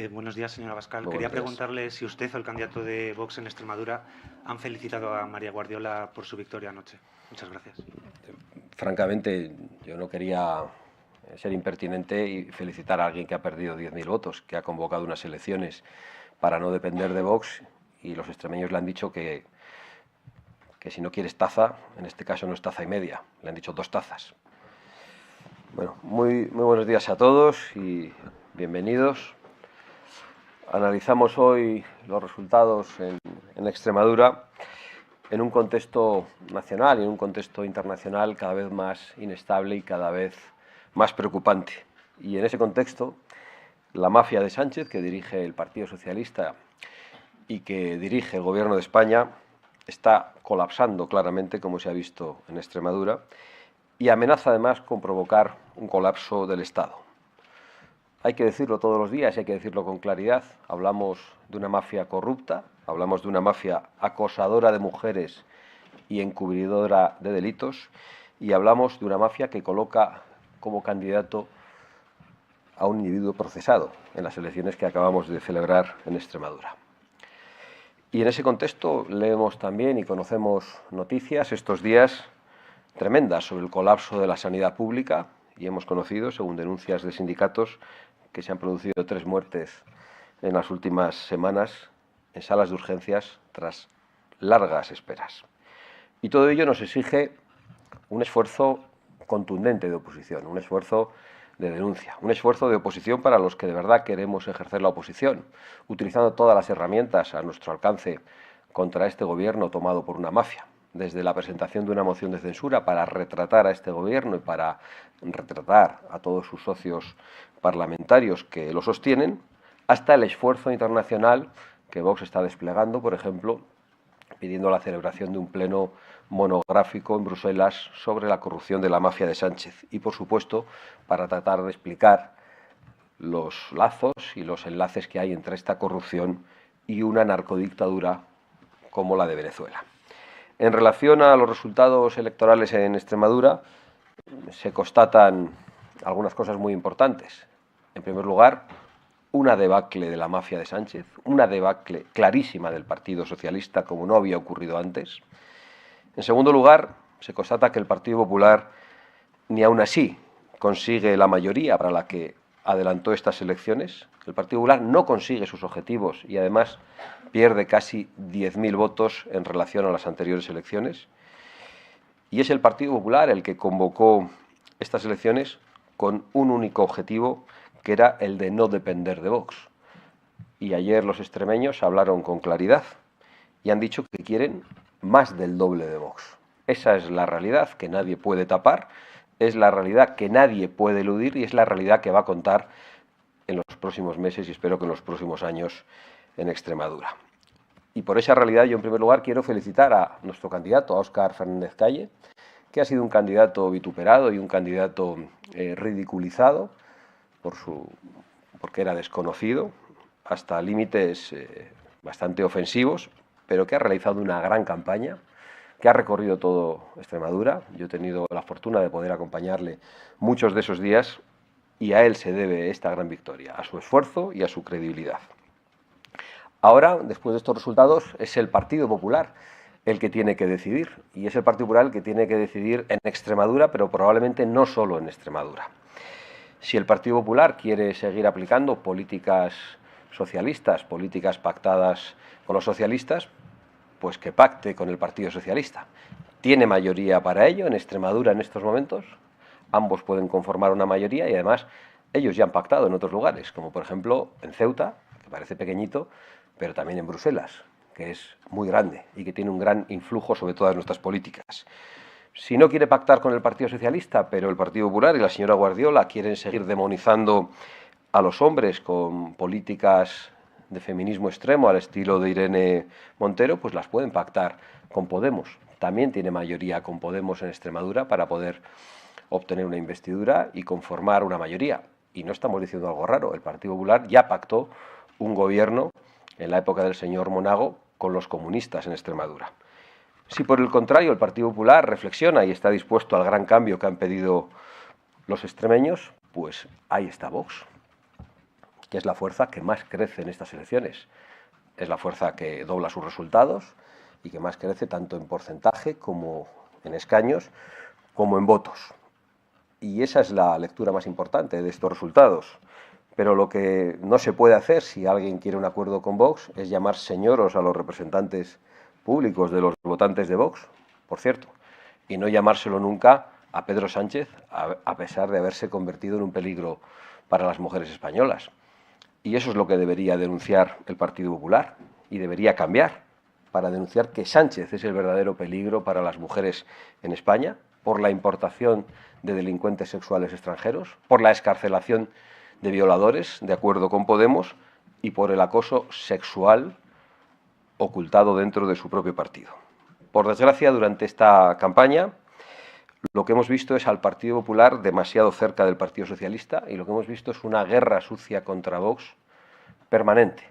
Buenos días, señora Abascal. Muy Quería buenos días. preguntarle si usted o el candidato de Vox en Extremadura han felicitado a María Guardiola por su victoria anoche. Muchas gracias. Francamente, yo no quería ser impertinente y felicitar a alguien que ha perdido 10.000 votos, que ha convocado unas elecciones para no depender de Vox, y los extremeños le han dicho que si no quieres taza, en este caso no es taza y media, le han dicho 2 tazas. Bueno, muy buenos días a todos y bienvenidos. Analizamos hoy los resultados en Extremadura en un contexto nacional y en un contexto internacional cada vez más inestable y cada vez más preocupante. Y en ese contexto, la mafia de Sánchez, que dirige el Partido Socialista y que dirige el Gobierno de España, está colapsando claramente, como se ha visto en Extremadura, y amenaza además con provocar un colapso del Estado. Hay que decirlo todos los días, hay que decirlo con claridad. Hablamos de una mafia corrupta, hablamos de una mafia acosadora de mujeres y encubridora de delitos, y hablamos de una mafia que coloca como candidato a un individuo procesado en las elecciones que acabamos de celebrar en Extremadura. Y en ese contexto leemos también y conocemos noticias estos días tremendas sobre el colapso de la sanidad pública, y hemos conocido, según denuncias de sindicatos, que se han producido 3 muertes en las últimas semanas en salas de urgencias tras largas esperas. Y todo ello nos exige un esfuerzo contundente de oposición, un esfuerzo de denuncia, un esfuerzo de oposición para los que de verdad queremos ejercer la oposición, utilizando todas las herramientas a nuestro alcance contra este gobierno tomado por una mafia, desde la presentación de una moción de censura para retratar a este gobierno y para retratar a todos sus socios parlamentarios que lo sostienen, hasta el esfuerzo internacional que Vox está desplegando, por ejemplo, pidiendo la celebración de un pleno monográfico en Bruselas sobre la corrupción de la mafia de Sánchez y, por supuesto, para tratar de explicar los lazos y los enlaces que hay entre esta corrupción y una narcodictadura como la de Venezuela. En relación a los resultados electorales en Extremadura, se constatan algunas cosas muy importantes. En primer lugar, una debacle de la mafia de Sánchez, una debacle clarísima del Partido Socialista, como no había ocurrido antes. En segundo lugar, se constata que el Partido Popular ni aún así consigue la mayoría para la que adelantó estas elecciones. El Partido Popular no consigue sus objetivos y además pierde casi 10.000 votos en relación a las anteriores elecciones. Y es el Partido Popular el que convocó estas elecciones con un único objetivo, que era el de no depender de Vox. Y ayer los extremeños hablaron con claridad y han dicho que quieren más del doble de Vox. Esa es la realidad que nadie puede tapar, es la realidad que nadie puede eludir y es la realidad que va a contar en los próximos meses y espero que en los próximos años en Extremadura. Y por esa realidad yo en primer lugar quiero felicitar a nuestro candidato, a Óscar Fernández Calle, que ha sido un candidato vituperado y un candidato ridiculizado porque era desconocido, hasta límites bastante ofensivos, pero que ha realizado una gran campaña, que ha recorrido todo Extremadura. Yo he tenido la fortuna de poder acompañarle muchos de esos días y a él se debe esta gran victoria, a su esfuerzo y a su credibilidad. Ahora, después de estos resultados, es el Partido Popular el que tiene que decidir, y es el Partido Popular el que tiene que decidir en Extremadura, pero probablemente no solo en Extremadura. Si el Partido Popular quiere seguir aplicando políticas socialistas, políticas pactadas con los socialistas, pues que pacte con el Partido Socialista. Tiene mayoría para ello en Extremadura en estos momentos, ambos pueden conformar una mayoría y además ellos ya han pactado en otros lugares, como por ejemplo en Ceuta, que parece pequeñito, pero también en Bruselas, que es muy grande y que tiene un gran influjo sobre todas nuestras políticas. Si no quiere pactar con el Partido Socialista, pero el Partido Popular y la señora Guardiola quieren seguir demonizando a los hombres con políticas de feminismo extremo al estilo de Irene Montero, pues las pueden pactar con Podemos. También tiene mayoría con Podemos en Extremadura para poder obtener una investidura y conformar una mayoría. Y no estamos diciendo algo raro, el Partido Popular ya pactó un gobierno en la época del señor Monago con los comunistas en Extremadura. Si por el contrario el Partido Popular reflexiona y está dispuesto al gran cambio que han pedido los extremeños, pues ahí está Vox, que es la fuerza que más crece en estas elecciones. Es la fuerza que dobla sus resultados y que más crece tanto en porcentaje como en escaños, como en votos. Y esa es la lectura más importante de estos resultados. Pero lo que no se puede hacer si alguien quiere un acuerdo con Vox es llamar señoros a los representantes públicos de los votantes de Vox, por cierto, y no llamárselo nunca a Pedro Sánchez, a pesar de haberse convertido en un peligro para las mujeres españolas. Y eso es lo que debería denunciar el Partido Popular y debería cambiar para denunciar que Sánchez es el verdadero peligro para las mujeres en España por la importación de delincuentes sexuales extranjeros, por la excarcelación de violadores, de acuerdo con Podemos, y por el acoso sexual ocultado dentro de su propio partido. Por desgracia, durante esta campaña, lo que hemos visto es al Partido Popular demasiado cerca del Partido Socialista y lo que hemos visto es una guerra sucia contra Vox permanente,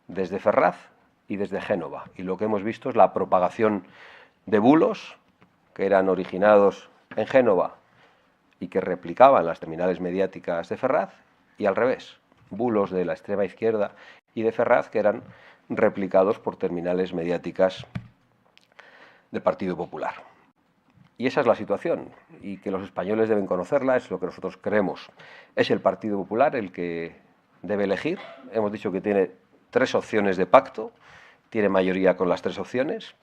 desde Ferraz y desde Génova. Y lo que hemos visto es la propagación de bulos que eran originados en Génova y que replicaban las terminales mediáticas de Ferraz, y al revés, bulos de la extrema izquierda y de Ferraz que eran replicados por terminales mediáticas del Partido Popular. Y esa es la situación, y que los españoles deben conocerla, es lo que nosotros creemos. Es el Partido Popular el que debe elegir. Hemos dicho que tiene 3 opciones de pacto, tiene mayoría con las 3 opciones,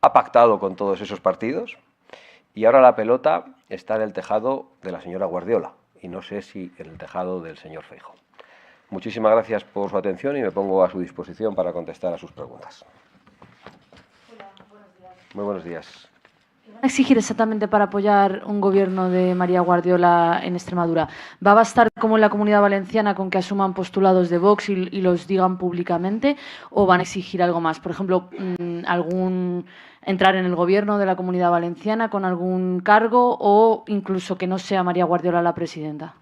ha pactado con todos esos partidos, y ahora la pelota está en el tejado de la señora Guardiola, y no sé si en el tejado del señor Feijóo. Muchísimas gracias por su atención y me pongo a su disposición para contestar a sus preguntas. Hola, buenos días. Muy buenos días. ¿Qué van a exigir exactamente para apoyar un gobierno de María Guardiola en Extremadura? ¿Va a bastar, como en la Comunidad Valenciana, con que asuman postulados de Vox y los digan públicamente? ¿O van a exigir algo más? Por ejemplo, entrar en el gobierno de la Comunidad Valenciana con algún cargo o incluso que no sea María Guardiola la presidenta.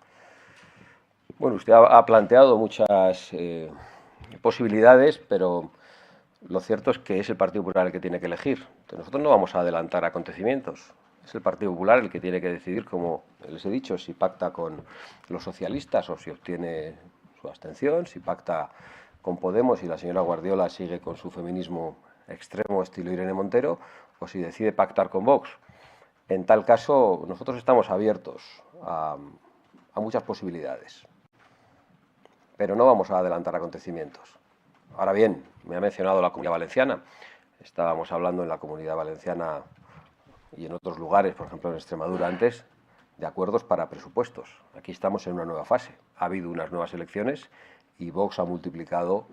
Bueno, usted ha planteado muchas posibilidades, pero lo cierto es que es el Partido Popular el que tiene que elegir. Entonces, nosotros no vamos a adelantar acontecimientos. Es el Partido Popular el que tiene que decidir, como les he dicho, si pacta con los socialistas o si obtiene su abstención, si pacta con Podemos y la señora Guardiola sigue con su feminismo extremo estilo Irene Montero, o si decide pactar con Vox. En tal caso, nosotros estamos abiertos a muchas posibilidades, pero no vamos a adelantar acontecimientos. Ahora bien, me ha mencionado la Comunidad Valenciana. Estábamos hablando en la Comunidad Valenciana y en otros lugares, por ejemplo en Extremadura antes, de acuerdos para presupuestos. Aquí estamos en una nueva fase. Ha habido unas nuevas elecciones y Vox ha multiplicado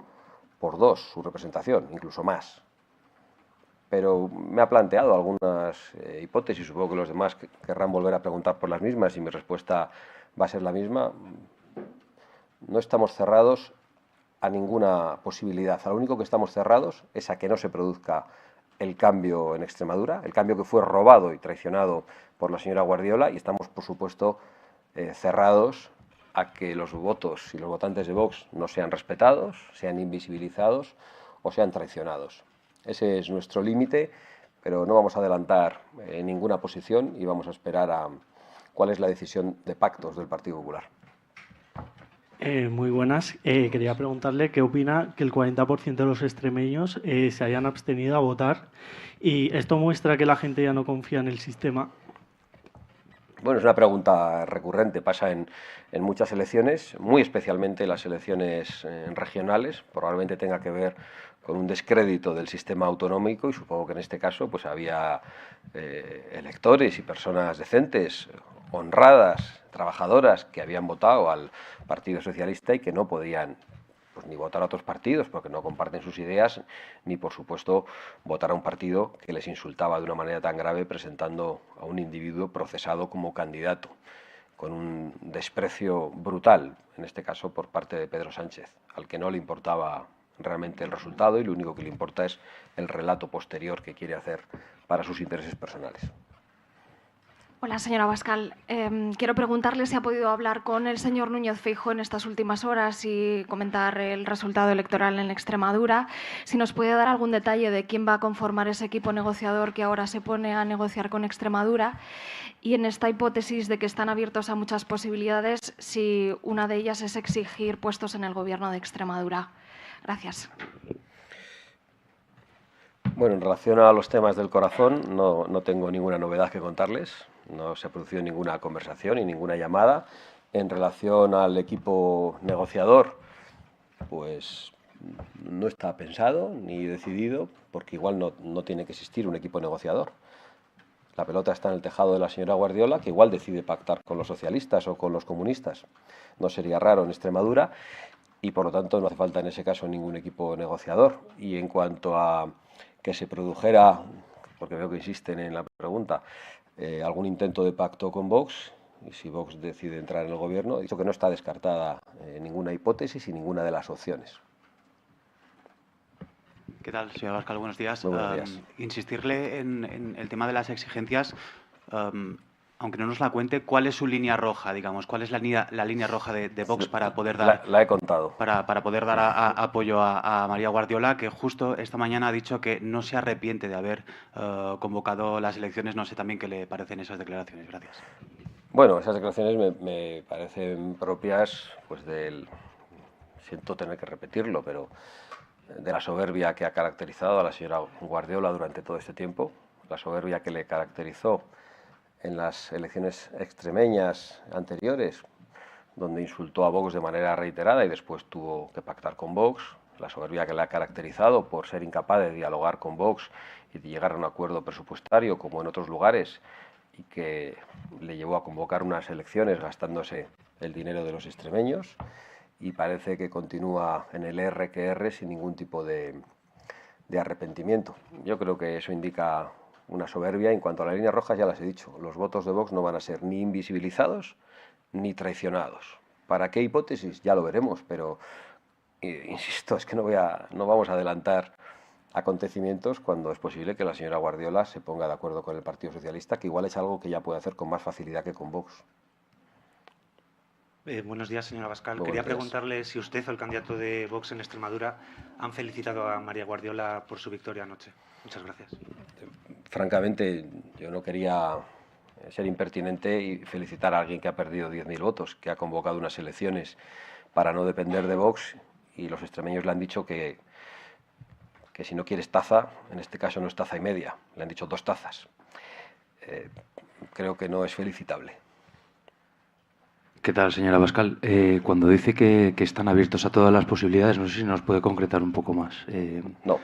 por 2 su representación, incluso más. Pero me ha planteado algunas hipótesis, supongo que los demás querrán volver a preguntar por las mismas y mi respuesta va a ser la misma. No estamos cerrados a ninguna posibilidad. A lo único que estamos cerrados es a que no se produzca el cambio en Extremadura, el cambio que fue robado y traicionado por la señora Guardiola, y estamos, por supuesto, cerrados a que los votos y los votantes de Vox no sean respetados, sean invisibilizados o sean traicionados. Ese es nuestro límite, pero no vamos a adelantar ninguna posición y vamos a esperar a cuál es la decisión de pactos del Partido Popular. Muy buenas. Quería preguntarle qué opina que el 40% de los extremeños se hayan abstenido a votar, y esto muestra que la gente ya no confía en el sistema. Bueno, es una pregunta recurrente, pasa en muchas elecciones, muy especialmente las elecciones regionales. Probablemente tenga que ver con un descrédito del sistema autonómico y supongo que en este caso pues había electores y personas decentes, honradas, trabajadoras que habían votado al Partido Socialista y que no podían pues ni votar a otros partidos porque no comparten sus ideas, ni por supuesto votar a un partido que les insultaba de una manera tan grave presentando a un individuo procesado como candidato, con un desprecio brutal, en este caso por parte de Pedro Sánchez, al que no le importaba realmente el resultado y lo único que le importa es el relato posterior que quiere hacer para sus intereses personales. Hola, señora Abascal. Quiero preguntarle si ha podido hablar con el señor Núñez Feijóo en estas últimas horas y comentar el resultado electoral en Extremadura. Si nos puede dar algún detalle de quién va a conformar ese equipo negociador que ahora se pone a negociar con Extremadura. Y en esta hipótesis de que están abiertos a muchas posibilidades, si una de ellas es exigir puestos en el Gobierno de Extremadura. Gracias. Bueno, en relación a los temas del corazón, no tengo ninguna novedad que contarles. No se ha producido ninguna conversación y ninguna llamada. En relación al equipo negociador, pues no está pensado ni decidido, porque igual no tiene que existir un equipo negociador. La pelota está en el tejado de la señora Guardiola, que igual decide pactar con los socialistas o con los comunistas. No sería raro en Extremadura y, por lo tanto, no hace falta en ese caso ningún equipo negociador. Y en cuanto a que se produjera, porque veo que insisten en la pregunta, algún intento de pacto con Vox, y si Vox decide entrar en el gobierno, he dicho que no está descartada ninguna hipótesis y ninguna de las opciones. ¿Qué tal, señor Abascal? Buenos días. Muy buenos días. Insistirle en el tema de las exigencias, aunque no nos la cuente, ¿cuál es su línea roja, digamos? ¿Cuál es la línea roja de Vox para poder dar... La he contado. Para poder dar apoyo a María Guardiola, que justo esta mañana ha dicho que no se arrepiente de haber convocado las elecciones. No sé también qué le parecen esas declaraciones. Gracias. Bueno, esas declaraciones me parecen propias, pues siento tener que repetirlo, pero de la soberbia que ha caracterizado a la señora Guardiola durante todo este tiempo, la soberbia que le caracterizó en las elecciones extremeñas anteriores, donde insultó a Vox de manera reiterada y después tuvo que pactar con Vox, la soberbia que le ha caracterizado por ser incapaz de dialogar con Vox y de llegar a un acuerdo presupuestario como en otros lugares, y que le llevó a convocar unas elecciones gastándose el dinero de los extremeños, y parece que continúa en el R que R sin ningún tipo de arrepentimiento. Yo creo que eso indica una soberbia. En cuanto a las líneas rojas, ya las he dicho, los votos de Vox no van a ser ni invisibilizados ni traicionados. ¿Para qué hipótesis? Ya lo veremos, pero insisto, es que no vamos a adelantar acontecimientos cuando es posible que la señora Guardiola se ponga de acuerdo con el Partido Socialista, que igual es algo que ya puede hacer con más facilidad que con Vox. Buenos días, señora Abascal. Muy Quería buenos días. preguntarle si usted o el candidato de Vox en Extremadura han felicitado a María Guardiola por su victoria anoche. Muchas gracias. Francamente, yo no quería ser impertinente y felicitar a alguien que ha perdido 10.000 votos, que ha convocado unas elecciones para no depender de Vox, y los extremeños le han dicho que si no quieres taza, en este caso no es taza y media, le han dicho 2 tazas. Creo que no es felicitable. ¿Qué tal, señora Abascal? Cuando dice que están abiertos a todas las posibilidades, no sé si nos puede concretar un poco más. No.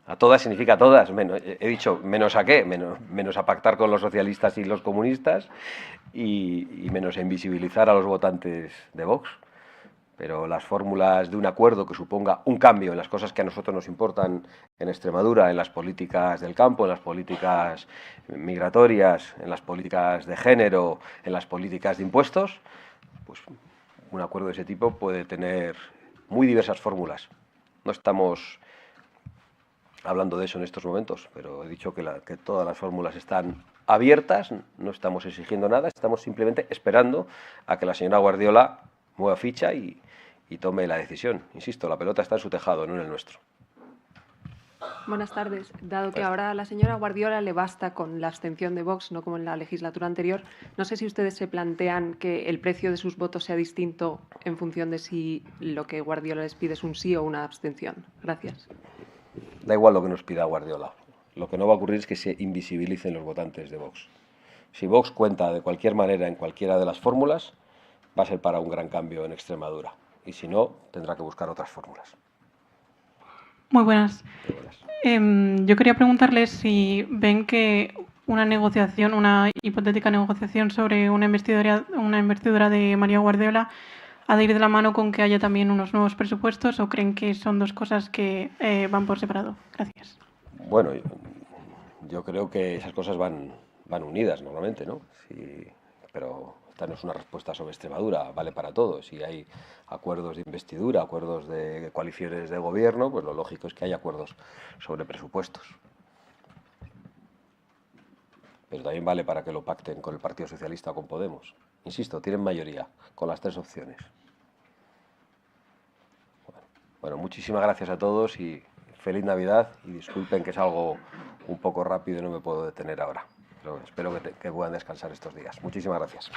A todas significa a todas. He dicho, ¿menos a qué? Menos a pactar con los socialistas y los comunistas y menos a invisibilizar a los votantes de Vox. Pero las fórmulas de un acuerdo que suponga un cambio en las cosas que a nosotros nos importan en Extremadura, en las políticas del campo, en las políticas migratorias, en las políticas de género, en las políticas de impuestos, pues un acuerdo de ese tipo puede tener muy diversas fórmulas. No estamos hablando de eso en estos momentos, pero he dicho que todas las fórmulas están abiertas, no estamos exigiendo nada, estamos simplemente esperando a que la señora Guardiola mueva ficha y tome la decisión. Insisto, la pelota está en su tejado, no en el nuestro. Buenas tardes. Dado que ahora a la señora Guardiola le basta con la abstención de Vox, no como en la legislatura anterior, no sé si ustedes se plantean que el precio de sus votos sea distinto en función de si lo que Guardiola les pide es un sí o una abstención. Gracias. Da igual lo que nos pida Guardiola. Lo que no va a ocurrir es que se invisibilicen los votantes de Vox. Si Vox cuenta de cualquier manera en cualquiera de las fórmulas, va a ser para un gran cambio en Extremadura. Y si no, tendrá que buscar otras fórmulas. Muy buenas. Yo quería preguntarles si ven que una negociación, una hipotética negociación sobre una investidura de María Guardiola ha de ir de la mano con que haya también unos nuevos presupuestos, o creen que son dos cosas que van por separado. Gracias. Bueno, yo creo que esas cosas van unidas normalmente, ¿no? Sí, pero esta no es una respuesta sobre Extremadura, vale para todos. Si hay acuerdos de investidura, acuerdos de coaliciones de gobierno, pues lo lógico es que haya acuerdos sobre presupuestos. pero también vale para que lo pacten con el Partido Socialista o con Podemos. Insisto, tienen mayoría con las 3 opciones. Bueno, muchísimas gracias a todos y feliz Navidad, y disculpen que es algo un poco rápido y no me puedo detener ahora, pero espero que puedan descansar estos días. Muchísimas gracias.